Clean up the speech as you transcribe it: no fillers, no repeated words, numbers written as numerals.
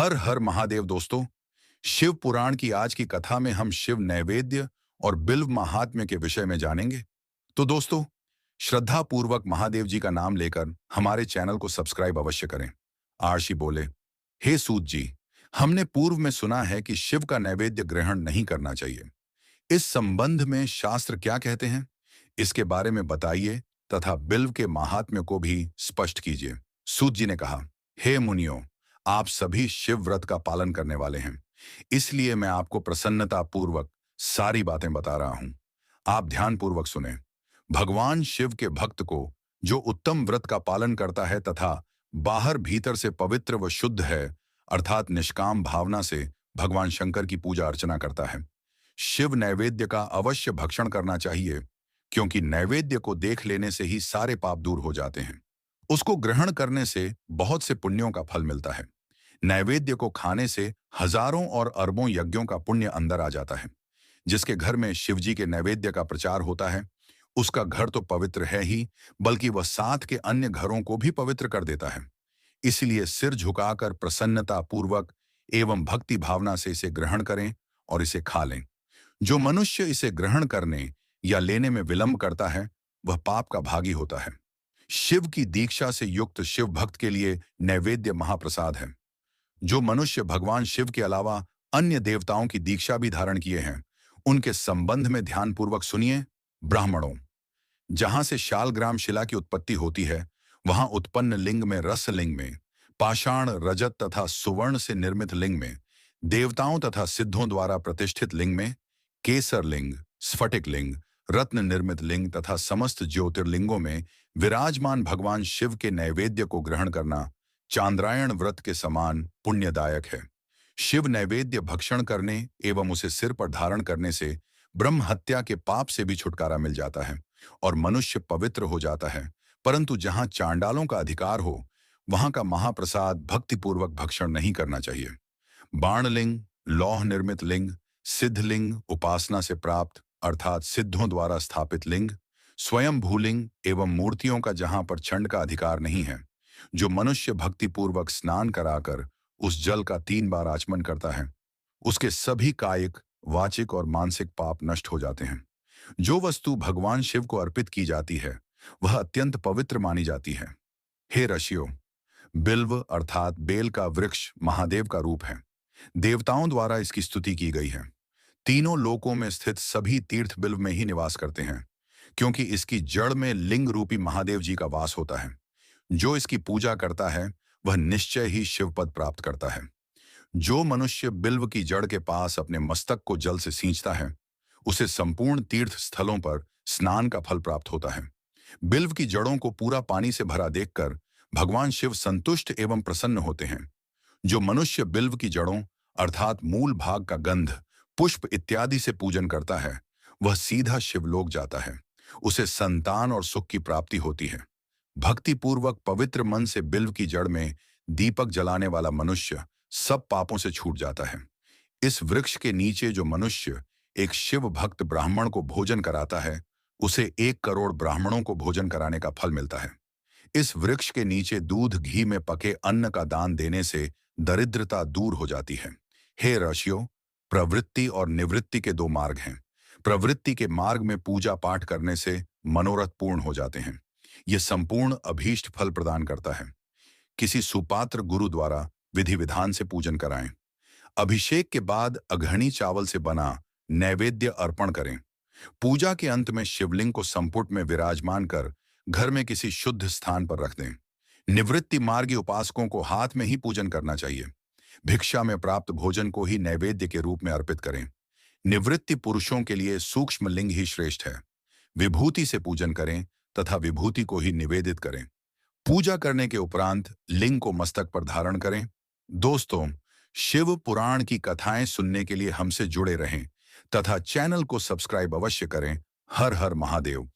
हर हर महादेव दोस्तों। शिव पुराण की आज की कथा में हम शिव नैवेद्य और बिल्व महात्म्य के विषय में जानेंगे। तो दोस्तों, श्रद्धा पूर्वक महादेव जी का नाम लेकर हमारे चैनल को सब्सक्राइब अवश्य करें। आर्षि बोले, हे सूत जी, हमने पूर्व में सुना है कि शिव का नैवेद्य ग्रहण नहीं करना चाहिए। इस संबंध में शास्त्र क्या कहते हैं, इसके बारे में बताइए तथा बिल्व के महात्म्य को भी स्पष्ट कीजिए। सूत जी ने कहा, हे मुनियों, आप सभी शिव व्रत का पालन करने वाले हैं, इसलिए मैं आपको प्रसन्नता पूर्वक सारी बातें बता रहा हूं। आप ध्यान पूर्वक सुने। भगवान शिव के भक्त को जो उत्तम व्रत का पालन करता है तथा बाहर भीतर से पवित्र व शुद्ध है, अर्थात निष्काम भावना से भगवान शंकर की पूजा अर्चना करता है, शिव नैवेद्य का अवश्य भक्षण करना चाहिए, क्योंकि नैवेद्य को देख लेने से ही सारे पाप दूर हो जाते हैं। उसको ग्रहण करने से बहुत से पुण्यों का फल मिलता है। नैवेद्य को खाने से हजारों और अरबों यज्ञों का पुण्य अंदर आ जाता है। जिसके घर में शिवजी के नैवेद्य का प्रचार होता है, उसका घर तो पवित्र है ही, बल्कि वह साथ के अन्य घरों को भी पवित्र कर देता है। इसलिए सिर झुकाकर प्रसन्नता पूर्वक एवं भक्ति भावना से इसे ग्रहण करें और इसे खा लें। जो मनुष्य इसे ग्रहण करने या लेने में विलंब करता है, वह पाप का भागी होता है। शिव की दीक्षा से युक्त शिव भक्त के लिए नैवेद्य महाप्रसाद है। जो मनुष्य भगवान शिव के अलावा अन्य देवताओं की दीक्षा भी धारण किए हैं, उनके संबंध में ध्यानपूर्वक सुनिए। ब्राह्मणों, जहां से शालग्राम शिला की उत्पत्ति होती है, वहां उत्पन्न लिंग में, रस लिंग में, पाषाण, रजत तथा सुवर्ण से निर्मित लिंग में, देवताओं तथा सिद्धों द्वारा प्रतिष्ठित लिंग में, केसर लिंग, स्फटिक लिंग, रत्न निर्मित लिंग तथा समस्त ज्योतिर्लिंगों में विराजमान भगवान शिव के नैवेद्य को ग्रहण करना चांद्रायण व्रत के समान पुण्यदायक है। शिव नैवेद्य भक्षण करने एवं उसे सिर पर धारण करने से ब्रह्म हत्या के पाप से भी छुटकारा मिल जाता है और मनुष्य पवित्र हो जाता है। परंतु जहां चांडालों का अधिकार हो, वहां का महाप्रसाद भक्तिपूर्वक भक्षण नहीं करना चाहिए। बाणलिंग, लौह निर्मित लिंग, सिद्धलिंग, उपासना से प्राप्त अर्थात सिद्धों द्वारा स्थापित लिंग, स्वयं भूलिंग एवं मूर्तियों का जहां पर छंड का अधिकार नहीं है, जो मनुष्य भक्तिपूर्वक स्नान कराकर उस जल का 3 बार आचमन करता है, उसके सभी कायिक, वाचिक और मानसिक पाप नष्ट हो जाते हैं। जो वस्तु भगवान शिव को अर्पित की जाती है, वह अत्यंत पवित्र मानी जाती है। हे ऋषियों, बिल्व अर्थात बेल का वृक्ष महादेव का रूप है। देवताओं द्वारा इसकी स्तुति की गई है। तीनों लोकों में स्थित सभी तीर्थ बिल्व में ही निवास करते हैं, क्योंकि इसकी जड़ में लिंग रूपी महादेव जी का वास होता है। जो इसकी पूजा करता है, वह निश्चय ही शिवपद प्राप्त करता है। जो मनुष्य बिल्व की जड़ के पास अपने मस्तक को जल से सींचता है, उसे संपूर्ण तीर्थ स्थलों पर स्नान का फल प्राप्त होता है। बिल्व की जड़ों को पूरा पानी से भरा देखकर भगवान शिव संतुष्ट एवं प्रसन्न होते हैं। जो मनुष्य बिल्व की जड़ों अर्थात मूल भाग का गंध, पुष्प इत्यादि से पूजन करता है, वह सीधा शिवलोक जाता है। उसे संतान और सुख की प्राप्ति होती है। भक्तिपूर्वक पवित्र मन से बिल्व की जड़ में दीपक जलाने वाला मनुष्य सब पापों से छूट जाता है। इस वृक्ष के नीचे जो मनुष्य एक शिव भक्त ब्राह्मण को भोजन कराता है, उसे 1 करोड़ ब्राह्मणों को भोजन कराने का फल मिलता है। इस वृक्ष के नीचे दूध घी में पके अन्न का दान देने से दरिद्रता दूर हो जाती है। हे ऋषियों, प्रवृत्ति और निवृत्ति के 2 मार्ग हैं। प्रवृत्ति के मार्ग में पूजा पाठ करने से मनोरथ पूर्ण हो जाते हैं। यह संपूर्ण अभीष्ट फल प्रदान करता है। किसी सुपात्र गुरु द्वारा विधि विधान से पूजन कराएं। अभिषेक के बाद अघनी चावल से बना नैवेद्य अर्पण करें। पूजा के अंत में शिवलिंग को संपुट में विराजमान कर घर में किसी शुद्ध स्थान पर रख दें। निवृत्ति मार्गी उपासकों को हाथ में ही पूजन करना चाहिए। भिक्षा में प्राप्त भोजन को ही नैवेद्य के रूप में अर्पित करें। निवृत्ति पुरुषों के लिए सूक्ष्म लिंग ही श्रेष्ठ है। विभूति से पूजन करें तथा विभूति को ही निवेदित करें। पूजा करने के उपरांत लिंग को मस्तक पर धारण करें। दोस्तों, शिव पुराण की कथाएं सुनने के लिए हमसे जुड़े रहें तथा चैनल को सब्सक्राइब अवश्य करें। हर हर महादेव।